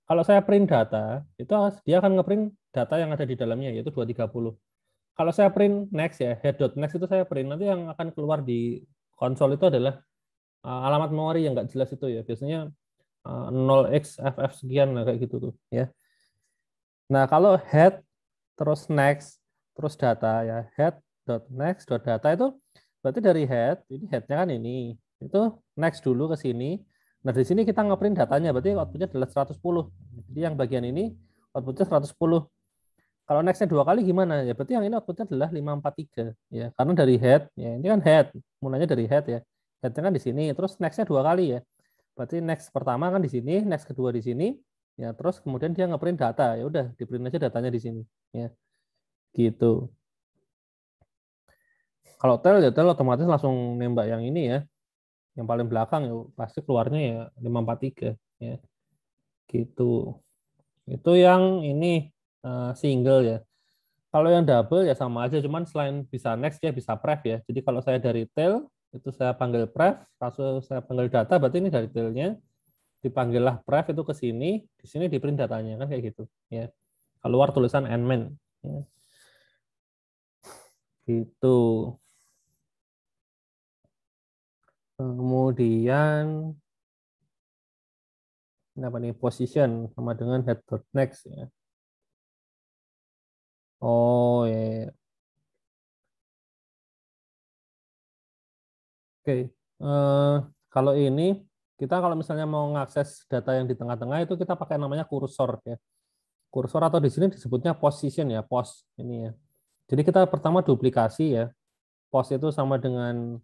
Kalau saya print data, itu dia akan ngeprint data yang ada di dalamnya, yaitu 230. Kalau saya print next ya, head.next itu saya print, nanti yang akan keluar di konsol itu adalah alamat memori yang nggak jelas itu ya. Biasanya 0xFF sekian, nah, kayak gitu tuh ya. Nah, kalau head, terus next, terus data ya, head.next, data itu berarti dari head, ini headnya kan ini, itu next dulu ke sini. Nah, di sini kita ngeprint datanya, berarti outputnya adalah 110. Jadi yang bagian ini outputnya 110. Kalau nextnya dua kali gimana? Ya berarti yang ini outputnya adalah 543. Ya, karena dari head, ya ini kan head, mulanya dari head ya. Headnya kan di sini, terus nextnya dua kali ya. Berarti next pertama kan di sini, next kedua di sini, ya terus kemudian dia ngeprint data, ya udah di print aja datanya di sini, ya gitu. Kalau tel ya tel otomatis langsung nembak yang ini ya, yang paling belakang ya pasti keluarnya ya 543 ya gitu. Itu yang ini single ya. Kalau yang double ya sama aja, cuman selain bisa next dia bisa pref ya. Jadi kalau saya dari tail itu saya panggil pref, langsung saya panggil data, berarti ini dari tailnya dipanggillah pref itu ke sini, di sini di print datanya kan kayak gitu ya. Keluar tulisan endman ya. Gitu. Kemudian apa nih position sama dengan head.next ya. Oh ya. Oke. Kalau ini kita kalau misalnya mau mengakses data yang di tengah-tengah itu kita pakai namanya kursor ya. Kursor atau di sini disebutnya position ya, pos ini ya. Jadi kita pertama duplikasi ya. Pos itu sama dengan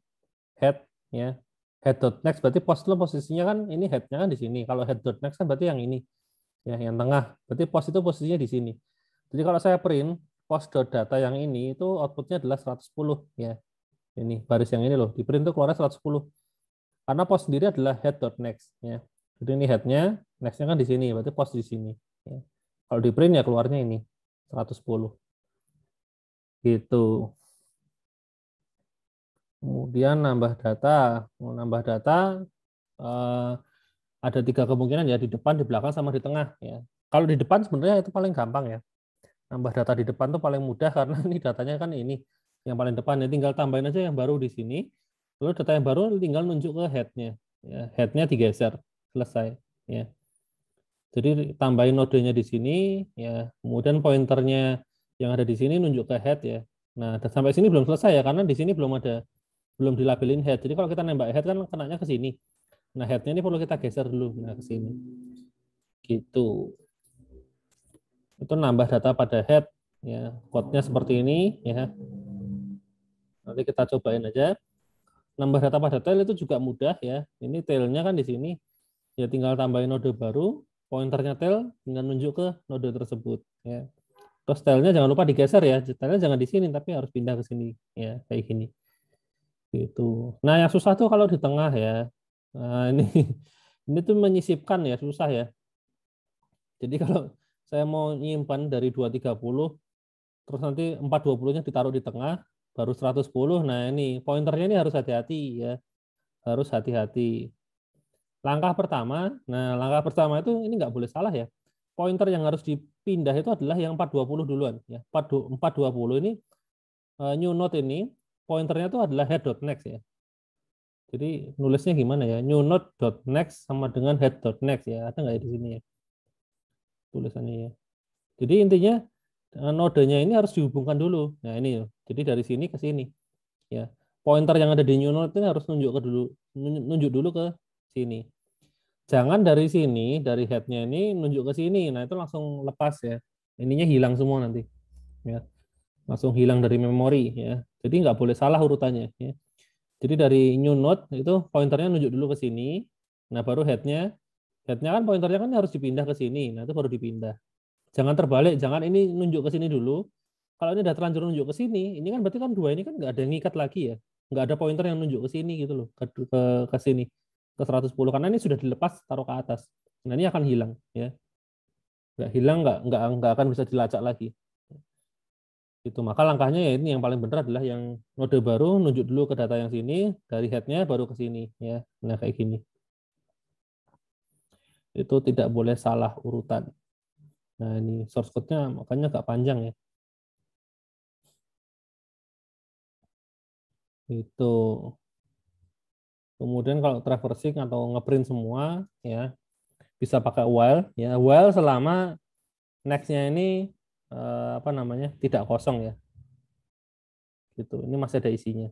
head ya. Head.next berarti pos itu posisinya kan ini headnya kan di sini. Kalau head.next kan berarti yang ini ya, yang tengah. Berarti pos itu posisinya di sini. Jadi kalau saya print pos.data yang ini itu outputnya adalah 110 ya. Ini baris yang ini loh, di print itu keluarnya 110. Karena pos sendiri adalah head.next ya. Jadi ini headnya, nextnya kan di sini, berarti pos di sini. Ya. Kalau di print ya keluarnya ini 110. Gitu. Kemudian nambah data, mau nambah data eh, ada tiga kemungkinan ya, di depan, di belakang, sama di tengah ya. Kalau di depan sebenarnya itu paling gampang ya. Nambah data di depan tuh paling mudah karena ini datanya kan ini yang paling depan ya, tinggal tambahin aja yang baru di sini. Lalu data yang baru tinggal nunjuk ke headnya. Ya, headnya digeser, selesai. Ya. Jadi tambahin nodenya di sini, ya. Kemudian pointernya yang ada di sini nunjuk ke head ya. Nah, sampai sini belum selesai ya, karena di sini belum dilabelin head. Jadi kalau kita nembak head kan kenanya ke sini. Nah, headnya ini perlu kita geser dulu, nah ke sini. Gitu. Itu nambah data pada head, ya. Code-nya seperti ini, ya. Nanti kita cobain aja. Nambah data pada tail itu juga mudah ya. Ini tailnya kan di sini, ya tinggal tambahin node baru, pointernya tail tinggal nunjuk ke node tersebut, ya. Terus tailnya jangan lupa digeser ya. Tailnya jangan di sini tapi harus pindah ke sini, ya kayak gini. Gitu. Nah, yang susah tuh kalau di tengah ya. Nah, ini ini tuh menyisipkan ya, susah ya. Jadi kalau saya mau nyimpan dari 230 terus nanti 420-nya ditaruh di tengah baru 110. Nah, ini pointernya ini harus hati-hati ya. Harus hati-hati. Langkah pertama itu ini nggak boleh salah ya. Pointer yang harus dipindah itu adalah yang 420 duluan ya. 420 ini new node ini pointernya itu adalah head.next ya. Jadi nulisnya gimana ya? New node.next sama dengan head.next ya. Ada nggak ya di sini ya tulisannya ya. Jadi intinya nodenya ini harus dihubungkan dulu. Nah, ini ya. Jadi dari sini ke sini ya. Pointer yang ada di new node ini harus nunjuk dulu ke sini. Jangan dari sini, dari headnya ini nunjuk ke sini. Nah, itu langsung lepas ya. Ininya hilang semua nanti. Ya. Langsung hilang dari memori ya. Jadi nggak boleh salah urutannya ya. Jadi dari new node itu pointernya nunjuk dulu ke sini. Nah, baru headnya. Headnya kan pointernya kan harus dipindah ke sini. Nah, itu baru dipindah. Jangan terbalik, jangan ini nunjuk ke sini dulu. Kalau ini udah terlanjur nunjuk ke sini, ini kan berarti kan dua ini kan nggak ada yang ngikat lagi ya. Nggak ada pointer yang nunjuk ke sini gitu loh, ke sini, ke 110. Karena ini sudah dilepas, taruh ke atas. Nah, ini akan hilang ya. Nggak hilang, nggak akan bisa dilacak lagi. Itu maka langkahnya ya ini yang paling benar adalah yang node baru nunjuk dulu ke data yang sini, dari headnya baru ke sini ya. Nah, kayak gini. itu tidak boleh salah urutan. Nah, ini source code-nya makanya agak panjang ya. Itu. Kemudian kalau traversing atau ngeprint semua ya bisa pakai while ya. While selama next-nya ini apa namanya? Tidak kosong ya. Gitu. Ini masih ada isinya.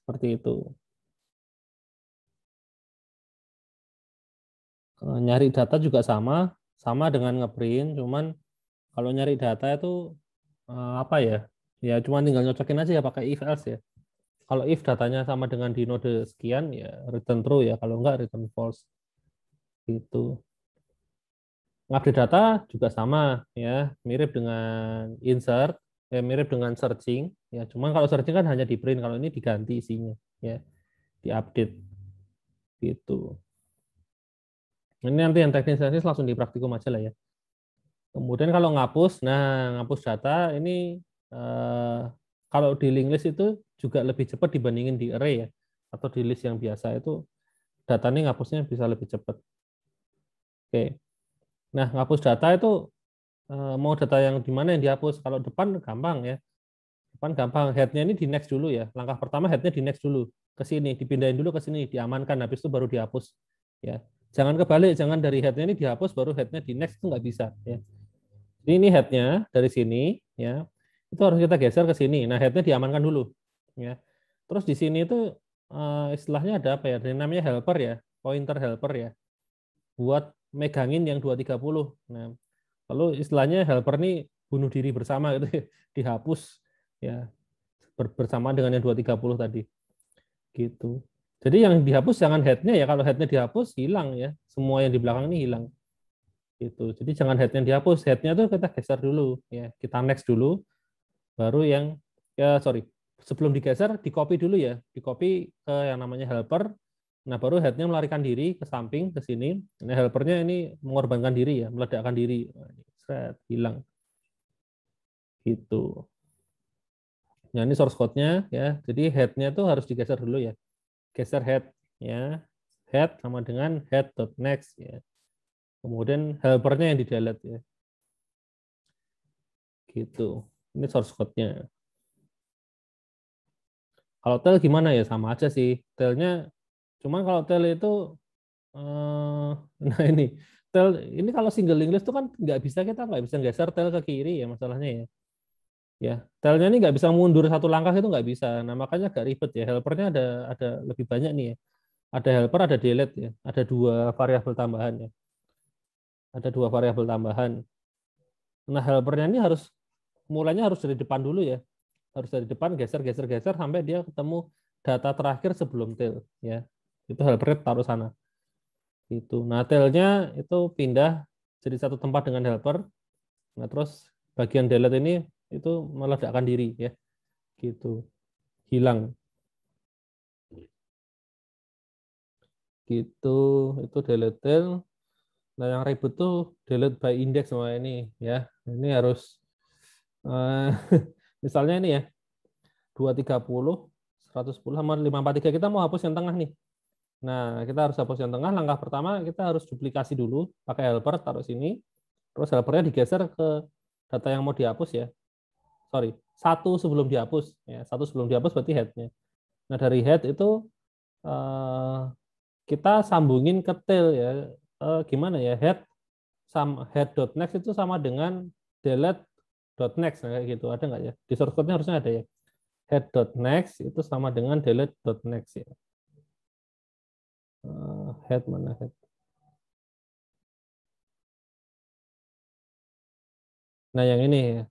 Seperti itu. Nyari data juga sama dengan ngeprint, cuman kalau nyari data itu apa ya? Ya cuma tinggal nyocokin aja ya pakai if else ya. Kalau if datanya sama dengan di node sekian ya return true ya, kalau enggak return false. Gitu. Ngupdate data juga sama ya, mirip dengan insert, ya mirip dengan searching ya. Cuman kalau searching kan hanya di print, kalau ini diganti isinya ya, diupdate gitu. Ini nanti yang teknis-teknis langsung di praktikum aja lah ya. Kemudian kalau ngapus, nah ngapus data ini kalau di linked list itu juga lebih cepat dibandingin di array ya, atau di list yang biasa itu data ini ngapusnya bisa lebih cepat. Oke, nah ngapus data itu mau data yang di mana yang dihapus? Kalau depan gampang ya, depan gampang. Headnya ini di next dulu ya. Langkah pertama headnya di next dulu ke sini, dipindahin dulu ke sini, diamankan, habis itu baru dihapus. Ya, jangan kebalik, jangan dari headnya ini dihapus baru headnya di next itu nggak bisa. Ya. Jadi ini headnya dari sini, ya itu harus kita geser ke sini. Nah headnya diamankan dulu. Ya. Terus di sini itu istilahnya ada apa ya? Namanya helper ya, pointer helper ya, buat megangin yang 230. Nah, lalu istilahnya helper ini bunuh diri bersama gitu ya, dihapus ya bersama dengan yang 230 tadi gitu. Jadi yang dihapus jangan headnya ya, kalau headnya dihapus hilang ya, semua yang di belakang ini hilang gitu. Jadi jangan headnya dihapus, headnya tuh kita geser dulu ya, kita next dulu, baru yang ya sorry sebelum digeser di copy dulu ya, di copy ke yang namanya helper. Nah baru headnya melarikan diri ke samping ke sini. Nah helpernya ini mengorbankan diri ya, meledakkan diri, set hilang gitu. Nah ini source code-nya ya, jadi headnya tuh harus digeser dulu ya, geser head ya, head sama dengan head.next ya. Kemudian helpernya yang di delete ya, gitu. Ini source code-nya. Kalau tel gimana ya, sama aja sih telnya. Cuman kalau tel itu nah ini kalau single link list itu kan kita nggak bisa geser tel ke kiri ya masalahnya ya. Ya, telnya ini nggak bisa mundur satu langkah itu nggak bisa. Nah makanya agak ribet ya. Helpernya ada lebih banyak nih ya. Ada helper, ada delete ya. Ada dua variabel tambahan ya. Ada dua variabel tambahan. Nah helpernya ini mulainya harus dari depan dulu ya. Harus dari depan geser geser geser sampai dia ketemu data terakhir sebelum tel ya. Itu helpernya taruh sana. Itu. Nah, tailnya itu pindah jadi satu tempat dengan helper. Nah, terus bagian delete ini itu meledakkan diri ya. Gitu. Hilang. Gitu. Itu delete tail. Nah, yang ribut tuh delete by index sama ini ya. Ini harus eh, misalnya ini ya. 230 110 sama 543 kita mau hapus yang tengah nih. Nah, kita harus hapus yang tengah. Langkah pertama kita harus duplikasi dulu pakai helper taruh sini. Terus helpernya digeser ke data yang mau dihapus ya. Sorry, satu sebelum dihapus ya. Satu sebelum dihapus berarti headnya. Nah, dari head itu eh, kita sambungin ke tail ya. Gimana ya? Head.next itu sama dengan delete.next nah, kayak gitu. Ada nggak ya? Di source code-nya harusnya ada ya. Head.next itu sama dengan delete.next ya. Head mana head? Nah, yang ini ya.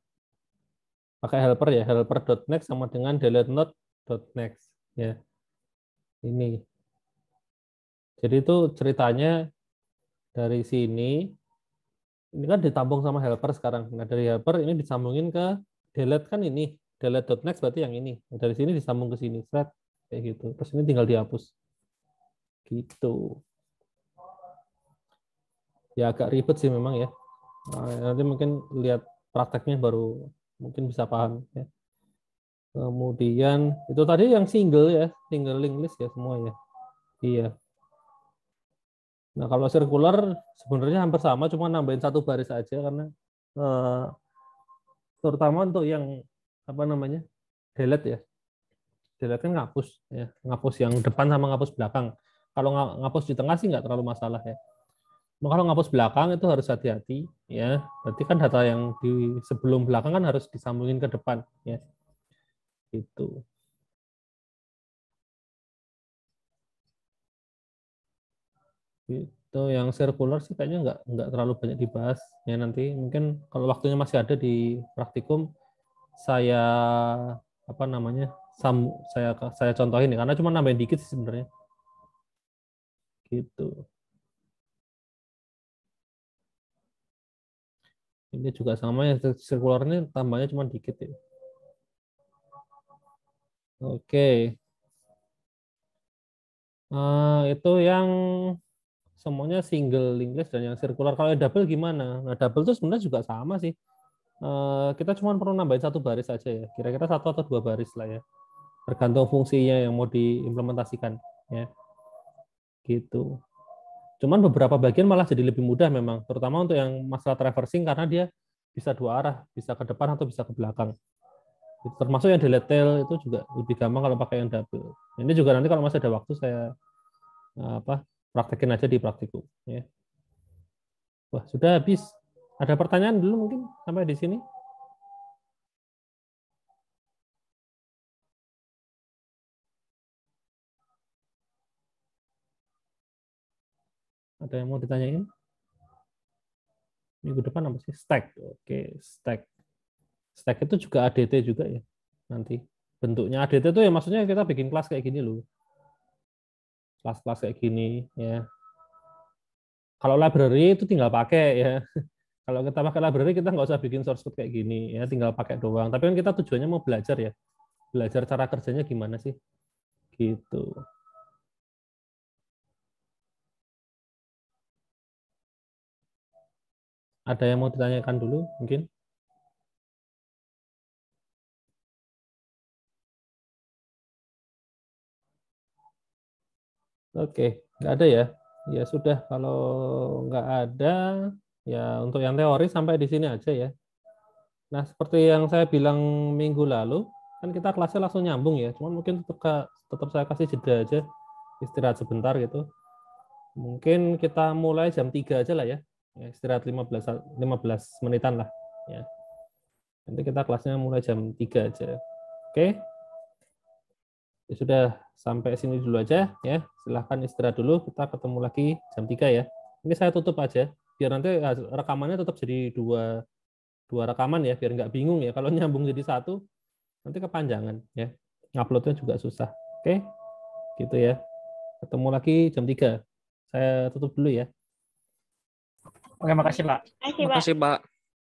Pakai helper ya, helper.next sama dengan delete node.next ya. Ini. Jadi itu ceritanya dari sini ini kan ditampung sama helper sekarang. Nah, dari helper ini disambungin ke delete kan ini. Delete.next berarti yang ini. Nah, dari sini disambung ke sini. Thread kayak gitu. Terus ini tinggal dihapus. Gitu. Ya agak ribet sih memang ya. Nah, nanti mungkin lihat prakteknya baru mungkin bisa paham ya. Kemudian itu tadi yang single ya, single link list ya semua ya. Iya. Nah, kalau sirkular sebenarnya hampir sama, cuma nambahin satu baris aja karena terutama untuk yang apa namanya delete ya. Delete kan ngapus ya, ngapus yang depan sama ngapus belakang. Kalau ngapus di tengah sih nggak terlalu masalah ya. Nah, kalau ngapus belakang itu harus hati-hati ya. Berarti kan data yang di sebelum belakang kan harus disambungin ke depan ya. Gitu. Itu yang sirkular sih kayaknya nggak terlalu banyak dibahas ya, nanti mungkin kalau waktunya masih ada di praktikum saya apa namanya saya contohin ya, karena cuma nambahin dikit sih sebenarnya gitu. Ini juga sama ya, sirkular ini tambahnya cuma dikit ya. Oke. Itu yang semuanya single English dan yang sirkular. Kalau yang double gimana? Nah, double itu sebenarnya juga sama sih. Kita cuma perlu nambahin satu baris aja ya. Kira-kira satu atau dua baris lah ya. Tergantung fungsinya yang mau diimplementasikan ya. Gitu. Cuman beberapa bagian malah jadi lebih mudah memang, terutama untuk yang masalah traversing karena dia bisa dua arah, bisa ke depan atau bisa ke belakang. Termasuk yang delete tail itu juga lebih gampang kalau pakai yang double. Ini juga nanti kalau masih ada waktu saya praktekin aja di praktikum ya. Wah, sudah habis. Ada pertanyaan dulu mungkin sampai di sini? Ada yang mau ditanyain? Minggu depan apa sih? Stack. Oke, stack. Stack itu juga ADT juga ya nanti. Bentuknya ADT itu ya maksudnya kita bikin kelas kayak gini loh. Kelas-kelas kayak gini ya. Kalau library itu tinggal pakai ya. Kalau kita pakai library kita nggak usah bikin source code kayak gini ya, tinggal pakai doang. Tapi kan kita tujuannya mau belajar ya. Belajar cara kerjanya gimana sih? Gitu. Ada yang mau ditanyakan dulu mungkin? Oke, nggak ada ya. Ya sudah, kalau nggak ada, ya untuk yang teori sampai di sini aja ya. Nah, seperti yang saya bilang minggu lalu, kan kita kelasnya langsung nyambung ya. Cuman mungkin tetap saya kasih jeda aja, istirahat sebentar gitu. Mungkin kita mulai jam 3 aja lah ya. Ya, istirahat 15 menitan lah ya. Nanti kita kelasnya mulai jam 3 aja. Oke? Ya sudah, sampai sini dulu aja ya. Silahkan istirahat dulu, kita ketemu lagi jam 3 ya. Ini saya tutup aja biar nanti rekamannya tetap jadi dua rekaman ya, biar nggak bingung ya. Kalau nyambung jadi satu nanti kepanjangan ya. Nguploadnya juga susah. Oke? Gitu ya. Ketemu lagi jam 3. Saya tutup dulu ya. Oke, makasih Pak. Makasih, Pak.